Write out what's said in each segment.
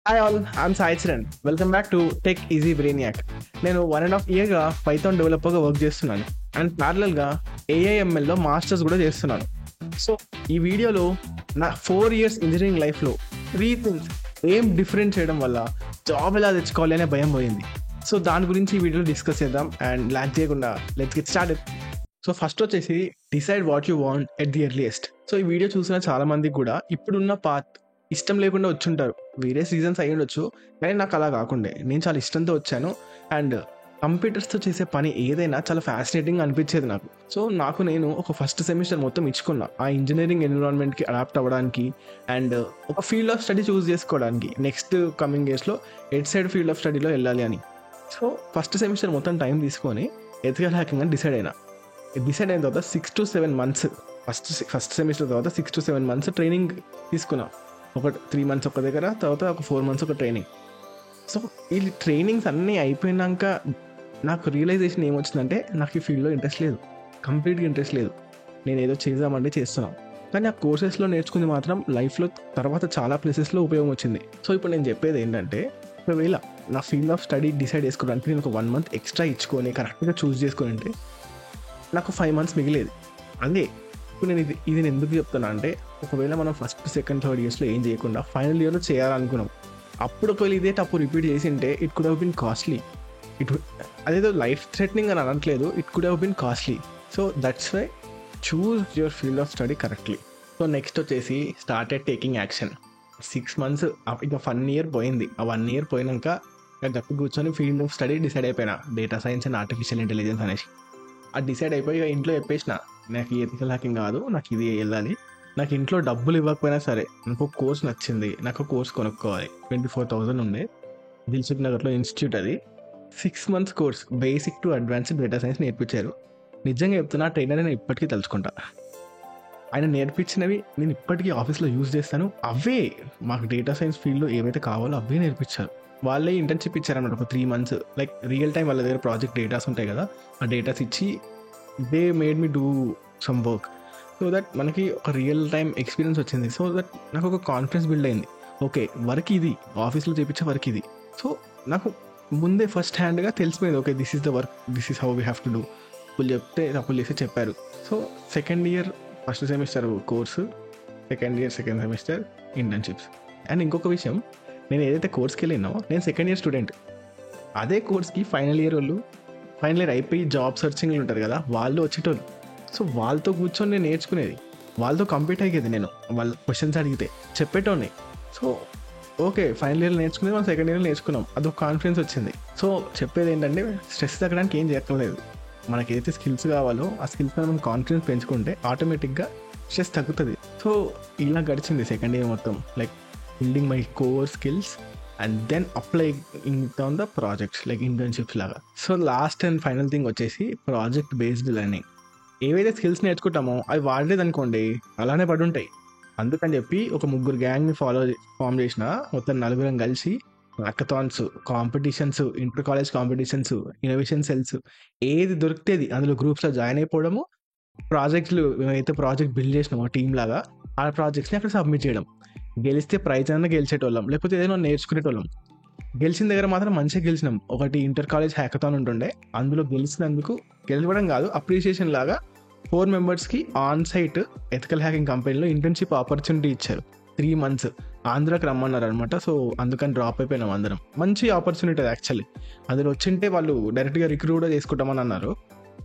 Hi all, I'm Sai Charan. Welcome back to Tech Easy Brainiac. నేను 1.5 ఇయర్గా Python డెవలపర్గా work చేస్తున్నాను అండ్ ప్యారలల్గా ఏఐఎంఎల్లో మాస్టర్స్ కూడా చేస్తున్నాను. సో ఈ వీడియోలో నా 4 ఇయర్స్ ఇంజనీరింగ్ లైఫ్లో 3 థింగ్స్ ఏం డిఫరెంట్ చేయడం వల్ల జాబ్ ఎలా తెచ్చుకోవాలి అనే భయం పోయింది. సో దాని గురించి ఈ వీడియోలో డిస్కస్ చేద్దాం అండ్ ల్యాక్ చేయకుండా let's get started. So first వచ్చేసి decide what you want at the earliest. So ఈ వీడియో చూసిన చాలా మందికి కూడా ఇప్పుడున్న పాత్ ఇష్టం లేకుండా వచ్చుంటారు. వేరే సీజన్స్ అయ్యి ఉండొచ్చు, కానీ నాకు అలా కాకుండా నేను చాలా ఇష్టంతో వచ్చాను అండ్ కంప్యూటర్స్తో చేసే పని ఏదైనా చాలా ఫ్యాసినేటింగ్ అనిపించేది నాకు. సో నేను ఒక ఫస్ట్ సెమిస్టర్ మొత్తం ఇచ్చుకున్నా ఆ ఇంజనీరింగ్ ఎన్విరాన్మెంట్కి అడాప్ట్ అవ్వడానికి అండ్ ఒక ఫీల్డ్ ఆఫ్ స్టడీ చూస్ చేసుకోవడానికి నెక్స్ట్ కమింగ్ ఇయర్స్లో ఎట్ సైడ్ ఫీల్డ్ ఆఫ్ స్టడీలో వెళ్ళాలి అని. సో ఫస్ట్ సెమిస్టర్ మొత్తం టైం తీసుకొని ఎథికల్ హ్యాకింగ్ అని డిసైడ్ అయిన తర్వాత 6 to 7 months ఫస్ట్ సెమిస్టర్ తర్వాత 6 to 7 months ట్రైనింగ్ తీసుకున్నా. ఒక 3 months ఒక దగ్గర, తర్వాత ఒక 4 months ఒక ట్రైనింగ్. సో ఈ ట్రైనింగ్స్ అన్నీ అయిపోయినాక నాకు రియలైజేషన్ ఏమొచ్చిందంటే నాకు ఈ ఫీల్డ్లో ఇంట్రెస్ట్ లేదు, కంప్లీట్గా ఇంట్రెస్ట్ లేదు. నేను ఏదో చేద్దామంటే చేస్తున్నాను, కానీ ఆ కోర్సెస్లో నేర్చుకుంది మాత్రం లైఫ్లో తర్వాత చాలా ప్లేసెస్లో ఉపయోగం వచ్చింది. సో ఇప్పుడు నేను చెప్పేది ఏంటంటే, ఒకవేళ నా ఫీల్డ్ ఆఫ్ స్టడీ డిసైడ్ చేసుకోవడానికి నేను ఒక 1 month ఎక్స్ట్రా ఇచ్చుకొని కరెక్ట్గా చూస్ చేసుకొని అంటే నాకు 5 months మిగిలేదు. అదే ఇప్పుడు నేను ఇది నేను ఎందుకు చెప్తున్నా అంటే, ఒకవేళ మనం ఫస్ట్ సెకండ్ థర్డ్ ఇయర్స్లో ఏం చేయకుండా ఫైనల్ ఇయర్లో చేయాలనుకున్నాం, అప్పుడు ఒకవేళ ఇదే తప్పు రిపీట్ చేసి ఉంటే it could have been costly. అదేదో లైఫ్ థ్రెటనింగ్ అని అనట్లేదు, it could have been costly. So that's why choose your field of study correctly. So next వచ్చేసి స్టార్టెడ్ టేకింగ్ యాక్షన్. 6 months ఇంకా 1 year పోయింది. ఆ 1 year పోయినాక గట్టి కూర్చొని ఫీల్డ్ ఆఫ్ స్టడీ డిసైడ్ అయిపోయినా, data science and artificial intelligence అనేసి. అది డిసైడ్ అయిపోయి ఇంట్లో చెప్పేసిన, నాకు ఈ ఎథికల్ హ్యాకింగ్ కాదు, నాకు ఇది వెళ్ళాలి. నాకు ఇంట్లో డబ్బులు ఇవ్వకపోయినా సరే నాకు ఒక కోర్స్ నచ్చింది, నాకు కోర్స్ కొనుక్కోవాలి. 24,000 ఉండే, దిల్సుఖ్ నగర్లో ఇన్స్టిట్యూట్. అది 6 months course, basic to advanced data science నేర్పించారు. నిజంగా చెప్తున్నా, ట్రైనర్ నేను ఇప్పటికీ తలుచుకుంటా. ఆయన నేర్పించినవి నేను ఇప్పటికీ ఆఫీస్లో యూజ్ చేస్తాను. అవే మాకు డేటా సైన్స్ ఫీల్డ్లో ఏవైతే కావాలో అవే నేర్పించారు. వాళ్ళే ఇంటర్న్షిప్ ఇచ్చారన్నమాట ఒక 3 months. లైక్ రియల్ టైం వాళ్ళ దగ్గర ప్రాజెక్ట్ డేటాస్ ఉంటాయి కదా, ఆ డేటాస్ ఇచ్చి they made me do some work. So that మనకి ఒక రియల్ టైం ఎక్స్పీరియన్స్ వచ్చింది. సో దట్ నాకు ఒక కాన్ఫిడెన్స్ బిల్డ్ అయింది. ఓకే, వర్క్ ఇది, ఆఫీస్లో చేయించే వర్క్ ఇది. సో నాకు ముందే ఫస్ట్ హ్యాండ్గా తెలిసిపోయింది, okay this is the work, this is how we have to do. వాళ్ళు చెప్తే తప్పులు చేసి చెప్పారు. So second year first semester course, second year second semester internships. And ఇంకొక విషయం, నేను ఏదైతే కోర్స్కి వెళ్ళినో నేను సెకండ్ ఇయర్ స్టూడెంట్. అదే కోర్స్కి ఫైనల్ ఇయర్ వాళ్ళు, ఫైనల్ ఇయర్ అయిపోయి జాబ్ సర్చింగ్లు ఉంటారు కదా, వాళ్ళు వచ్చేటోళ్ళు. సో వాళ్ళతో కూర్చొని నేను నేర్చుకునేది, వాళ్ళతో కంప్లీట్ అయ్యేది. నేను వాళ్ళ క్వశ్చన్స్ అడిగితే చెప్పేటోని. సో ఓకే, ఫైనల్ ఇయర్ నేర్చుకునేది, మనం సెకండ్ ఇయర్ నేర్చుకున్నాం, అదొక కాన్ఫిడెన్స్ వచ్చింది. సో చెప్పేది ఏంటంటే, స్ట్రెస్ తగ్గడానికి ఏం చేయక్కర్లేదు. మనకి ఏదైతే స్కిల్స్ కావాలో ఆ స్కిల్స్ మీద మనం కాన్ఫిడెన్స్ పెంచుకుంటే ఆటోమేటిక్గా స్ట్రెస్ తగ్గుతుంది. సో ఇలా గడిచింది సెకండ్ ఇయర్ మొత్తం, like building my core skills and then applying on the projects like internships లాగా. So last and final thing వచ్చేసి ప్రాజెక్ట్ బేస్డ్ లెర్నింగ్. ఏవైతే స్కిల్స్ నేర్చుకుంటామో అవి వాడలేదనుకోండి అలానే పడి ఉంటాయి. అందుకని చెప్పి ఒక 3 గ్యాంగ్ని ఫామ్ చేసిన, మొత్తం 4 కలిసి hackathons, competitions, inter college competitions, innovation cells, ఏది దొరికితేది అందులో గ్రూప్స్లో జాయిన్ అయిపోవడము, ప్రాజెక్టులు మేమైతే ప్రాజెక్ట్ బిల్డ్ చేసినామో టీమ్ లాగా ఆ ప్రాజెక్ట్స్ని అక్కడ సబ్మిట్ చేయడం. గెలిస్తే ప్రైజ్ అన్న గెలిచేటోళ్ళం, లేకపోతే ఏదైనా నేర్చుకునేటోళ్ళం. గెలిచిన దగ్గర మాత్రం మంచిగా గెలిచినాం. ఒకటి ఇంటర్ కాలేజ్ హ్యాకథాన్ ఉంటుండే, అందులో గెలిచినందుకు గెలవడం కాదు, అప్రిషియేషన్ లాగా 4 members on site ethical hacking కంపెనీలో ఇంటర్న్షిప్ ఆపర్చునిటీ ఇచ్చారు. 3 months ఆంధ్రాకి రమ్మన్నారు అనమాట. సో అందుకని డ్రాప్ అయిపోయినాం అందరం. మంచి ఆపర్చునిటీ అది యాక్చువల్లీ. అందులో వచ్చింటే వాళ్ళు డైరెక్ట్గా రిక్రూట్ కూడా చేసుకుంటామని అన్నారు.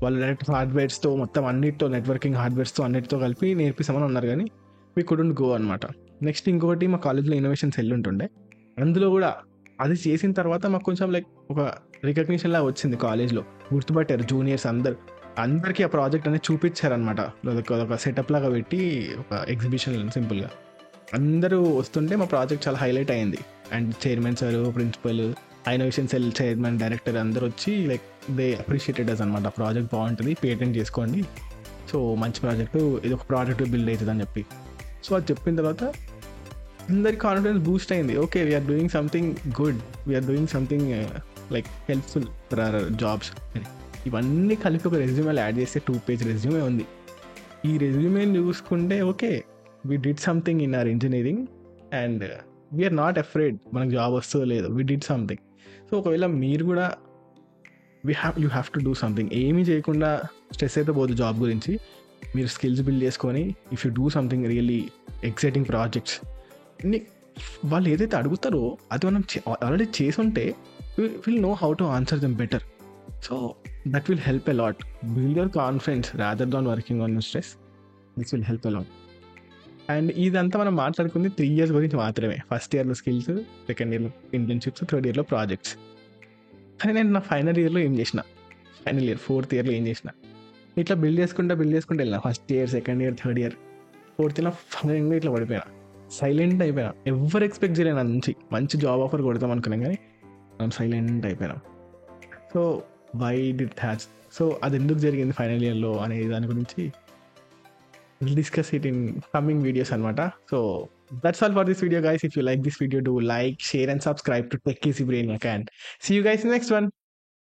వాళ్ళు డైరెక్ట్ హార్డ్వేర్స్తో మొత్తం అన్నిటితో, నెట్వర్కింగ్ హార్డ్వేర్స్తో అన్నిటితో కలిపి నేర్పిస్తామని అన్నారు, కానీ వీ కుడెంట్ గో అనమాట. నెక్స్ట్ ఇంకొకటి, మా కాలేజ్లో ఇన్నోవేషన్ సెల్ ఉంటుండే, అందులో కూడా అది చేసిన తర్వాత మాకు కొంచెం లైక్ ఒక రికగ్నిషన్ లాగా వచ్చింది. కాలేజ్లో గుర్తుపట్టారు జూనియర్స్ అందరికీ ఆ ప్రాజెక్ట్ అనేది చూపించారనమాట. ఒక సెటప్ లాగా పెట్టి ఒక ఎగ్జిబిషన్ సింపుల్గా అందరూ వస్తుంటే మా ప్రాజెక్ట్ చాలా హైలైట్ అయింది. And chairman sir, principal, innovation cell chairman, director అందరూ వచ్చి లైక్ దే అప్రిషియేటెడ్ అస్ అనమాట. ప్రాజెక్ట్ బాగుంటుంది, పేటెంట్ చేసుకోండి, సో మంచి ప్రాజెక్టు, ఇది ఒక ప్రాజెక్ట్ బిల్డ్ అవుతుంది అని చెప్పి. సో అది చెప్పిన తర్వాత అందరి కాన్ఫిడెన్స్ బూస్ట్ అయింది. Okay, we're doing something good, we're doing something like helpful for our jobs. ఇవన్నీ కలిపి ఒక రెజ్యూమేలో యాడ్ చేస్తే 2-page రెజ్యూమే ఉంది. ఈ రెజ్యూమేని చూసుకుంటే okay, we did something in our engineering and we're not afraid మనకు జాబ్ వస్తుందో లేదో, వి డిడ్ సంథింగ్. సో ఒకవేళ మీరు కూడా you have to do something. ఏమీ చేయకుండా స్ట్రెస్ అయితే పోదు జాబ్ గురించి. మీరు స్కిల్స్ బిల్డ్ చేసుకొని if you do something really exciting projects, వాళ్ళు ఏదైతే అడుగుతారో అది మనం ఆల్రెడీ చేసి ఉంటే will know how to answer them better. So that will help a lot. Build your confidence rather than working on your stress. This will help a lot. And ఇదంతా మనం మాట్లాడుకుంది 3 years గురించి మాత్రమే. ఫస్ట్ ఇయర్లో skills, second ఇయర్లో internships, third ఇయర్లో projects. కానీ నేను నా ఫైనల్ ఇయర్లో ఏం చేసిన, ఫైనల్ ఇయర్ 4th yearలో ఏం చేసిన, ఇట్లా బిల్డ్ చేసుకుంటా వెళ్ళిన. First year, second year, third year, 4th ఇయర్లో ఫైనల్గా ఇట్లా పడిపోయినా, సైలెంట్ అయిపోయినా. ఎవరు ఎక్స్పెక్ట్ చేయలేను నా నుంచి మంచి జాబ్ ఆఫర్ కొడతాం అనుకున్నాం, కానీ మనం సైలెంట్ అయిపోయినాం. సో వై డిడ్ హ్యాచ్, సో అది ఎందుకు జరిగింది ఫైనల్ ఇయర్లో అనే దాని గురించి we'll discuss it in coming videos anamata. So that's all for this video, guys. If you like this video, do like, share and subscribe to Tech Easy Brainiac, and see you guys in the next one.